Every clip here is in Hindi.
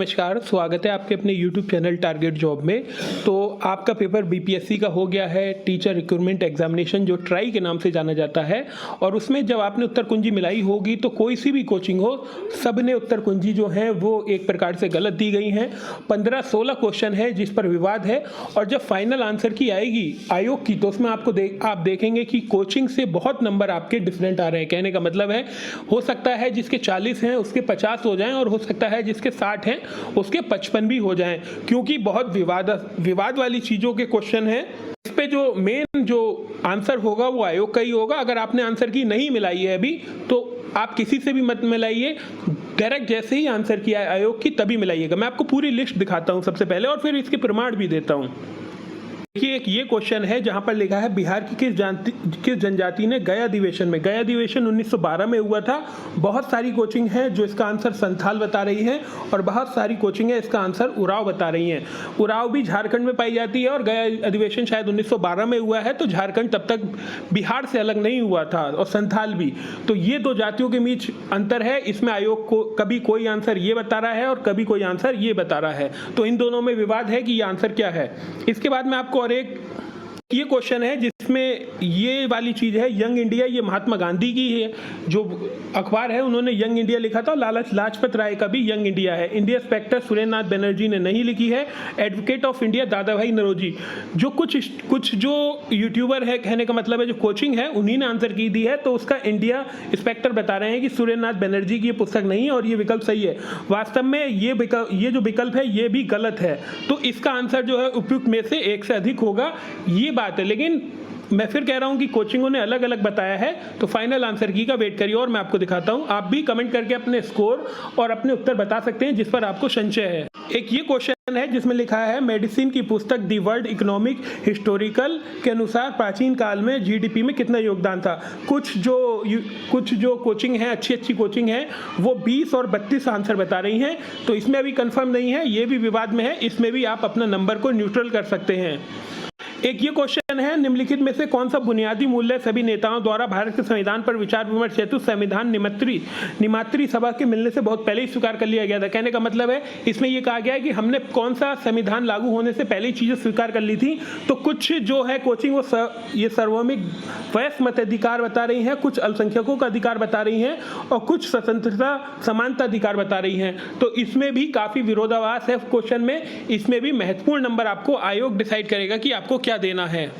नमस्कार, स्वागत है आपके अपने YouTube चैनल टारगेट जॉब में। तो आपका पेपर बीपीएससी का हो गया है, टीचर रिक्रूटमेंट एग्जामिनेशन जो ट्राई के नाम से जाना जाता है। और उसमें जब आपने उत्तर कुंजी मिलाई होगी तो कोई सी भी कोचिंग हो, सब ने उत्तर कुंजी जो है वो एक प्रकार से गलत दी गई हैं। 15-16 क्वेश्चन है जिस पर विवाद है, और जब फाइनल आंसर की आएगी आयोग की तो उसमें आप देखेंगे कि कोचिंग से बहुत नंबर आपके डिफरेंट आ रहे हैं। कहने का मतलब है, हो सकता है जिसके 40 हैं उसके 50 हो जाएं, और हो सकता है जिसके 60 हैं उसके 55 भी हो जाएं, क्योंकि बहुत विवाद वाली चीज़ों के क्वेश्चन हैं। इस पे जो मेन जो आंसर होगा वो आयोग का ही होगा। अगर आपने आंसर की नहीं मिलाई है अभी तो आप किसी से भी मत मिलाइए, डायरेक्ट जैसे ही आंसर किया है आयोग की तभी मिलाइएगा। मैं आपको पूरी लिस्ट दिखाता हूँ सबसे पहले, और फिर इसके प्रमाण भी देता हूँ। देखिए, एक ये क्वेश्चन है जहां पर लिखा है बिहार की किस जनजाति ने गया अधिवेशन में, गया अधिवेशन 1912 में हुआ था। बहुत सारी कोचिंग है जो इसका आंसर संथाल बता रही है, और बहुत सारी कोचिंग है इसका आंसर उराव बता रही हैं। उराव भी झारखंड में पाई जाती है, और गया अधिवेशन शायद 1912 में हुआ है, तो झारखंड तब तक बिहार से अलग नहीं हुआ था, और संथाल भी। तो ये दो जातियों के बीच अंतर है। इसमें आयोग को कभी कोई आंसर ये बता रहा है और कभी कोई आंसर ये बता रहा है, तो इन दोनों में विवाद है कि ये आंसर क्या है। इसके बाद में आपको और एक ये क्वेश्चन है जिसमें ये वाली चीज है, यंग इंडिया, ये महात्मा गांधी की है जो अखबार है, उन्होंने यंग इंडिया लिखा था। लाला लाजपत राय का भी यंग इंडिया है। इंडिया स्पेक्टर सुरेंद्र नाथ बनर्जी ने नहीं लिखी है। एडवोकेट ऑफ इंडिया दादा भाई नौरोजी, जो कुछ जो यूट्यूबर है, कहने का मतलब है जो कोचिंग है, उन्हीं ने आंसर की दी है, तो उसका इंडिया स्पेक्टर बता रहे हैं कि सुरेंद्र नाथ बनर्जी की ये पुस्तक नहीं है और ये विकल्प सही है। वास्तव में ये जो विकल्प है ये भी गलत है, तो इसका आंसर जो है उपयुक्त में से एक से अधिक होगा, ये बात है। लेकिन मैं फिर कह रहा हूं कि कोचिंगों ने अलग अलग बताया है, तो फाइनल आंसर की का वेट करिए और मैं आपको दिखाता हूं। आप भी कमेंट करके अपने स्कोर और अपने उत्तर बता सकते हैं जिस पर आपको संशय है। एक ये क्वेश्चन है जिसमें लिखा है मेडिसिन की पुस्तक दी वर्ल्ड इकोनॉमिक हिस्टोरिकल के अनुसार प्राचीन काल में जीडीपी में कितना योगदान था। कुछ जो कोचिंग है, अच्छी कोचिंग है, वो 20 और 32 आंसर बता रही हैं, तो इसमें अभी कंफर्म नहीं है, ये भी विवाद में है। इसमें भी आप अपना नंबर को न्यूट्रल कर सकते हैं। एक ये क्वेश्चन है, निम्नलिखित में से कौन सा बुनियादी मूल्य सभी नेताओं द्वारा भारत के संविधान पर विचार विमर्श हेतु संविधान निमात्री सभा के मिलने से बहुत पहले ही स्वीकार कर लिया गया था। कहने का मतलब है, इसमें यह कहा गया है कि हमने कौन सा संविधान लागू होने से पहले ही चीजें स्वीकार कर ली थी। तो कुछ जो है कोचिंग वो ये सार्वभौमिक वयस्क मताधिकार बता रही है, कुछ अल्पसंख्यकों का अधिकार बता रही हैं, और कुछ स्वतंत्रता समानता अधिकार बता रही हैं। तो इसमें भी काफी विरोधाभास है क्वेश्चन में। इसमें भी महत्वपूर्ण नंबर आपको आयोग डिसाइड करेगा कि आपको क्या देना है।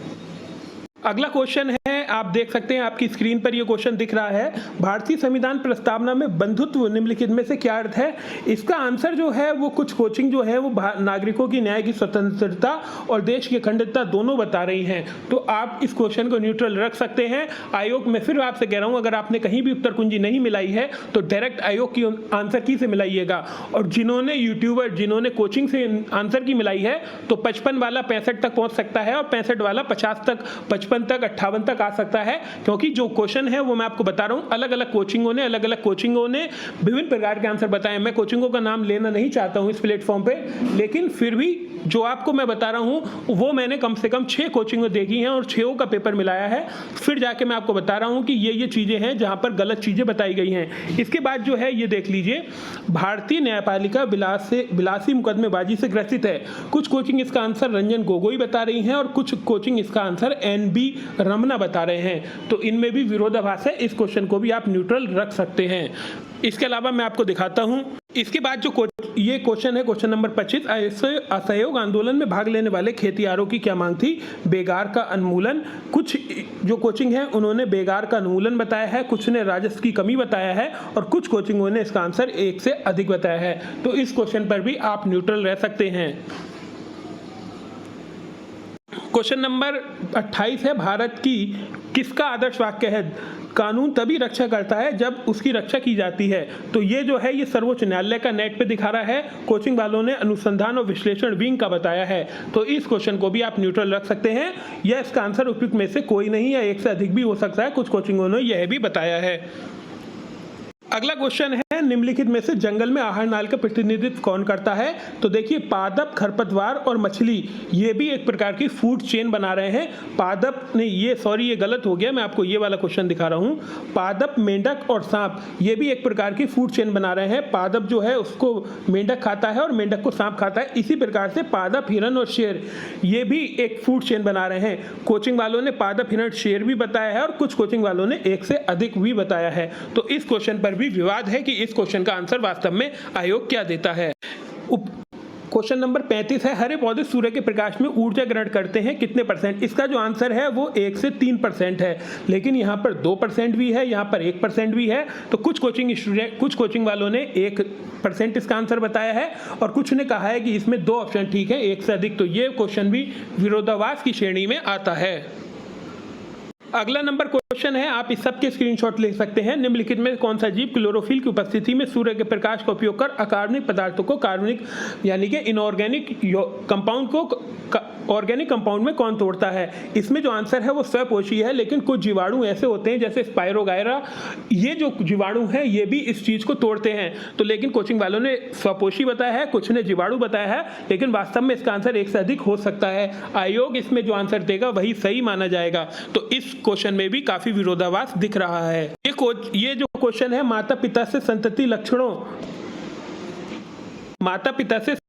अगला क्वेश्चन है, आप देख सकते हैं आपकी स्क्रीन पर ये क्वेश्चन दिख रहा है, भारतीय संविधान प्रस्तावना में बंधुत्व निम्नलिखित में से क्या अर्थ है। इसका आंसर जो है वो कुछ कोचिंग जो है वो नागरिकों की न्याय की स्वतंत्रता और देश की अखंडता दोनों बता रही हैं, तो आप इस क्वेश्चन को न्यूट्रल रख सकते हैं। आयोग में फिर आपसे कह रहा हूं, अगर आपने कहीं भी उत्तर कुंजी नहीं मिलाई है तो डायरेक्ट आयोग की आंसर की से मिलाइएगा। और जिन्होंने कोचिंग से आंसर की मिलाई है तो 55 वाला 65 तक पहुंच सकता है, और 65 वाला 50 तक, 55 तक, 58 तक आ सकता है, क्योंकि जो क्वेश्चन है वो मैं आपको बता रहा हूं, अलग अलग कोचिंगों ने विभिन्न प्रकार के आंसर बताए। मैं कोचिंगों का नाम लेना नहीं चाहता हूं इस प्लेटफॉर्म पे, लेकिन फिर भी जो आपको मैं बता रहा हूं वो मैंने कम से कम 6 कोचिंगें देखी हैं और 6 का पेपर मिलाया है। फिर जाके मैं आपको बता रहा हूं कि ये चीजें हैं जहां पर गलत चीजें बताई गई हैं। इसके बाद जो है ये देख लीजिए, भारतीय न्यायपालिका बिलासी मुकदमेबाजी से ग्रसित है। कुछ कोचिंग इसका आंसर रंजन गोगोई बता रही हैं, और कुछ कोचिंग इसका आंसर NB रमना बता रहे हैं, तो इनमें भी विरोधाभास है। इस क्वेश्चन को भी आप न्यूट्रल रख सकते हैं। इसके अलावा मैं आपको दिखाता हूं, इसके बाद जो ये क्वेश्चन है, क्वेश्चन नंबर 25, असहयोग आंदोलन में भाग लेने वाले खेतियारों की क्या मांग थी। बेगार का उन्मूलन। कुछ जो कोचिंग है उन्होंने बेगार का उन्मूलन बताया है, कुछ ने राजस्व की कमी बताया है, और कुछ कोचिंगों ने इसका आंसर 1 से अधिक बताया है। तो इस क्वेश्चन पर भी आप न्यूट्रल रह सकते हैं। क्वेश्चन नंबर 28 है, भारत की किसका आदर्श वाक्य है, कानून तभी रक्षा करता है जब उसकी रक्षा की जाती है। तो ये जो है ये सर्वोच्च न्यायालय का नेट पे दिखा रहा है, कोचिंग वालों ने अनुसंधान और विश्लेषण विंग का बताया है, तो इस क्वेश्चन को भी आप न्यूट्रल रख सकते हैं। यह इसका आंसर उपयुक्त में से कोई नहीं है, 1 से अधिक भी हो सकता है, कुछ कोचिंगों ने यह भी बताया है। अगला क्वेश्चन है, है निम्नलिखित में से जंगल में आहार नाल का प्रतिनिधित्व कौन करता है? तो देखिए पादप, खरपतवार और मछली ये भी एक प्रकार की फूड चेन बना रहे हैं। पादप नहीं, ये गलत हो गया, मैं आपको ये वाला क्वेश्चन दिखा रहा हूँ। पादप, मेंढक और सांप ये भी एक प्रकार की फूड चेन बना रहे हैं। पादप जो है उसको मेंढक खाता है और मेंढक को सांप खाता है। इसी प्रकार से पादप, हिरण और शेर ये भी एक फूड चेन बना रहे हैं। कोचिंग वालों ने पादप, हिरण, शेर भी बताया है और कुछ कोचिंग वालों ने एक से अधिक भी बताया है। तो इस क्वेश्चन पर भी विवाद है कि इस क्वेश्चन का आंसर वास्तव में आयोग क्या देता है। क्वेश्चन नंबर 35 है, हरे पौधे सूर्य के प्रकाश में ऊर्जा ग्रहण करते हैं कितने %? इसका जो आंसर है वो 1 से 3% है, लेकिन यहाँ पर 2% भी है, यहाँ पर 1% भी है। तो कुछ कोचिंग वालों ने 1% इसका आंसर बताया है और कुछ ने कहा है कि इसमें 2 ऑप्शन ठीक है, 1 से अधिक। तो ये क्वेश्चन भी विरोधाभास की श्रेणी में आता है। अगला नंबर क्वेश्चन है, आप इस सब के स्क्रीनशॉट ले सकते हैं। निम्नलिखित में कौन सा जीव क्लोरोफिल की उपस्थिति में सूर्य के प्रकाश का उपयोग कर अकार्बनिक पदार्थों को कार्बनिक यानी कि इनऑर्गेनिक कंपाउंड को ऑर्गेनिक कंपाउंड में कौन तोड़ता है? इसमें जो आंसर है वो स्वपोषी है, लेकिन कुछ जीवाणु ऐसे होते हैं जैसे स्पाइरोगायरा, ये जो जीवाणु हैं ये भी इस चीज को तोड़ते हैं। तो लेकिन कोचिंग वालों ने स्वपोषी बताया है, कुछ ने जीवाणु बताया है, लेकिन वास्तव में इसका आंसर 1 से अधिक हो सकता है। आयोग इसमें जो आंसर देगा वही सही माना जाएगा। तो इस क्वेश्चन में भी काफी विरोधाभास दिख रहा है। ये जो क्वेश्चन है, माता पिता से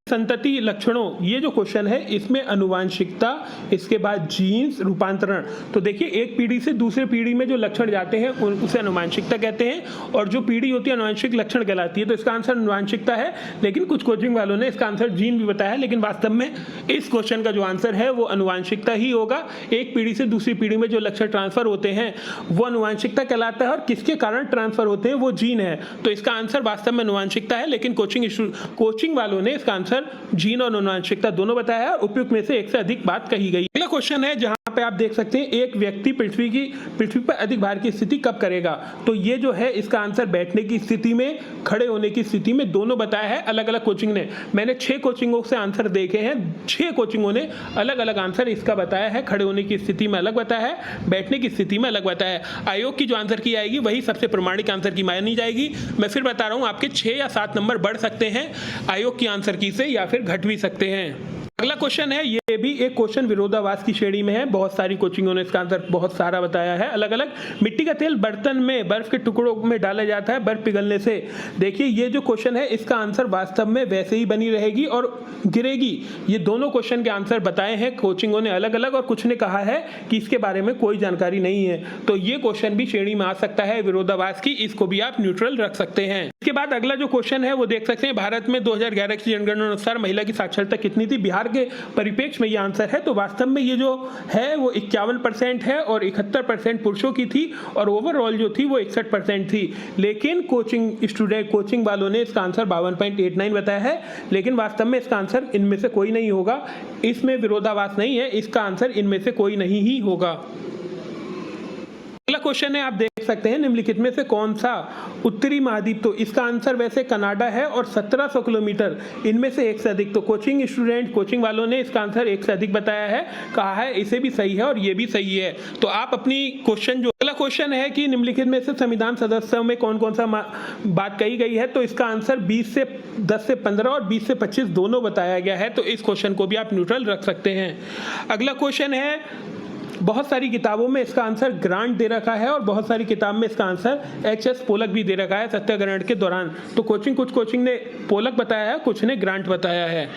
संतति लक्षणों ये जो क्वेश्चन है इसमें अनुवांशिकता, इसके बाद जीन्स, रूपांतरण। तो देखिए एक पीढ़ी से दूसरे पीढ़ी में जो लक्षण जाते हैं उसे अनुवांशिकता कहते हैं और जो पीढ़ी होती है अनुवांशिक लक्षण कहलाती है। तो इसका आंसर अनुवांशिकता है, लेकिन कुछ कोचिंग वालों ने इसका आंसर जीन भी बताया है, लेकिन वास्तव में इस क्वेश्चन का जो आंसर है वो अनुवांशिकता ही होगा। एक पीढ़ी से दूसरी पीढ़ी में जो लक्षण ट्रांसफर होते हैं वो अनुवांशिकता कहलाता है और किसके कारण ट्रांसफर होते हैं वो जीन है। तो इसका आंसर वास्तव में अनुवांशिकता है, लेकिन कोचिंग वालों ने इसका आंसर जीन और अनुवांशिकता दोनों बताया है और उपयुक्त में से 1 से अधिक बात कही गई। अगला क्वेश्चन है जहां पे आप देख सकते हैं एक व्यक्ति पृथ्वी पर अधिक भार की स्थिति कब करेगा? तो ये जो है इसका आंसर बैठने की स्थिति में, खड़े होने की स्थिति में, दोनों बताया है अलग अलग कोचिंग ने। मैंने 6 कोचिंगों से आंसर देखे हैं, 6 कोचिंगों ने अलग अलग आंसर इसका बताया है। खड़े होने की स्थिति में अलग बताया है, बैठने की स्थिति में अलग बताया है। आयोग की जो आंसर की आएगी वही सबसे प्रमाणिक आंसर की मानी जाएगी। मैं फिर बता रहा हूं, आपके 6 या 7 नंबर बढ़ सकते हैं आयोग की आंसर की से, या फिर घट भी सकते हैं। अगला क्वेश्चन है, ये भी एक क्वेश्चन विरोधाभास की श्रेणी में है। बहुत सारी कोचिंगों ने इसका आंसर बहुत सारा बताया है अलग अलग। मिट्टी का तेल बर्तन में बर्फ के टुकड़ों में डाला जाता है बर्फ पिघलने से। देखिए ये जो क्वेश्चन है इसका आंसर वास्तव में वैसे ही बनी रहेगी और गिरेगी। ये दोनों क्वेश्चन के आंसर बताए हैं कोचिंगों ने अलग अलग, और कुछ ने कहा है कि इसके बारे में कोई जानकारी नहीं है। तो ये क्वेश्चन भी श्रेणी में आ सकता है विरोधाभास की, इसको भी आप न्यूट्रल रख सकते हैं। इसके बाद अगला जो क्वेश्चन है वो देख सकते हैं, भारत में 2011 की जनगणना अनुसार महिला की साक्षरता कितनी थी? बिहार के परिप्रेक्ष्य में ये आंसर है। तो वास्तव में ये जो है वो 51% है और 71% पुरुषों की थी और ओवरऑल जो थी वो 61% थी। लेकिन कोचिंग वालों ने इसका आंसर 52.89 बताया है, लेकिन वास्तव में इसका आंसर इनमें से कोई नहीं होगा। इसमें विरोधाभास नहीं है, इसका आंसर इनमें से कोई नहीं ही होगा। अगला क्वेश्चन है, आप देख सकते हैं निम्नलिखित में से कौन सा उत्तरी महाद्वीप? तो इसका आंसर वैसे कनाडा है और 1700 किलोमीटर, इनमें से 1 से अधिक। तो कोचिंग वालों ने इसका आंसर 1 से अधिक बताया है, कहा है इसे भी सही है और ये भी सही है। तो आप अपनी क्वेश्चन जो अगला क्वेश्चन है कि निम्नलिखित में से संविधान सदस्यों में कौन कौन सा बात कही गई है? तो इसका आंसर 10 से 15 और 20 से 25 दोनों बताया गया है। तो इस क्वेश्चन को भी आप न्यूट्रल रख सकते हैं। अगला क्वेश्चन है, बहुत सारी किताबों में इसका आंसर ग्रांट दे रखा है और बहुत सारी किताब में इसका आंसर HS पोलक भी दे रखा है सत्याग्रहण के दौरान। तो कुछ कोचिंग ने पोलक बताया है, कुछ ने ग्रांट बताया है।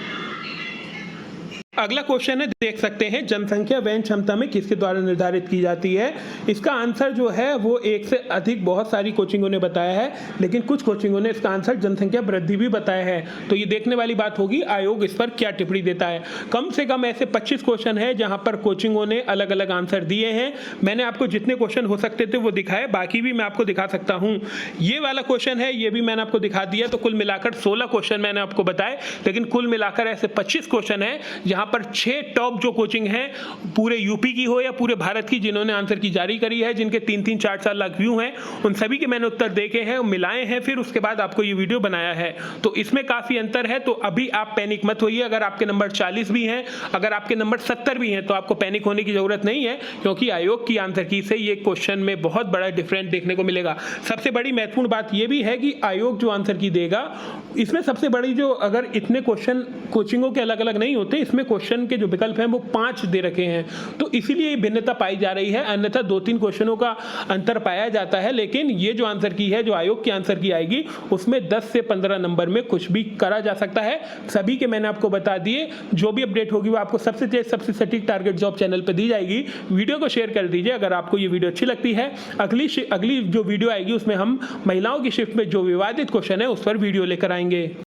अगला क्वेश्चन है, देख सकते हैं जनसंख्या वहन क्षमता में किसके द्वारा निर्धारित की जाती है? इसका आंसर जो है वो 1 से अधिक बहुत सारी कोचिंगों ने बताया है, लेकिन कुछ कोचिंगों ने इसका आंसर जनसंख्या वृद्धि भी बताया है। तो ये देखने वाली बात होगी आयोग इस पर क्या टिप्पणी देता है। कम से कम ऐसे 25 क्वेश्चन है जहां पर कोचिंगों ने अलग अलग आंसर दिए हैं। मैंने आपको जितने क्वेश्चन हो सकते थे वो दिखाए, बाकी भी मैं आपको दिखा सकता हूँ। ये वाला क्वेश्चन है, ये भी मैंने आपको दिखा दिया। तो कुल मिलाकर 16 क्वेश्चन मैंने आपको बताए, लेकिन कुल मिलाकर ऐसे 25 क्वेश्चन है जहां यहाँ पर 6 टॉप जो कोचिंग हैं पूरे यूपी की हो या पूरे भारत की, जिन्होंने आंसर की जारी करी है, जिनके 3-3, 4-4 लाख व्यू हैं, उन सभी के मैंने उत्तर देखे हैं, मिलाए हैं, फिर उसके बाद आपको ये वीडियो बनाया है। तो इसमें काफ़ी अंतर है। तो अभी आप पैनिक मत होइए। अगर आपके नंबर 40 भी हैं, अगर आपके नंबर 70 भी हैं, तो आपको पैनिक होने की ज़रूरत नहीं है, क्योंकि आयोग की आंसर की से ये क्वेश्चन में बहुत बड़ा डिफरेंस देखने को मिलेगा। सबसे बड़ी महत्वपूर्ण बात ये भी है कि आयोग जो आंसर की देगा, इसमें सबसे बड़ी जो, अगर इतने क्वेश्चन कोचिंगों के अलग अलग नहीं होते, इसमें क्वेश्चन के जो विकल्प हैं वो 5 दे रखे हैं, तो इसीलिए ये भिन्नता पाई जा रही है। अन्यथा 2-3 क्वेश्चनों का अंतर पाया जाता है, लेकिन ये जो आंसर की है, जो आयोग की आंसर की आएगी, उसमें 10 से 15 नंबर में कुछ भी करा जा सकता है। सभी के मैंने आपको बता दिए। जो भी अपडेट होगी वो आपको सबसे तेज, सबसे सटीक टारगेट जॉब चैनल पर दी जाएगी। वीडियो को शेयर कर दीजिए अगर आपको ये वीडियो अच्छी लगती है। अगली जो वीडियो आएगी उसमें हम महिलाओं की शिफ्ट में जो विवादित क्वेश्चन है उस पर वीडियो लेकर आएंगे।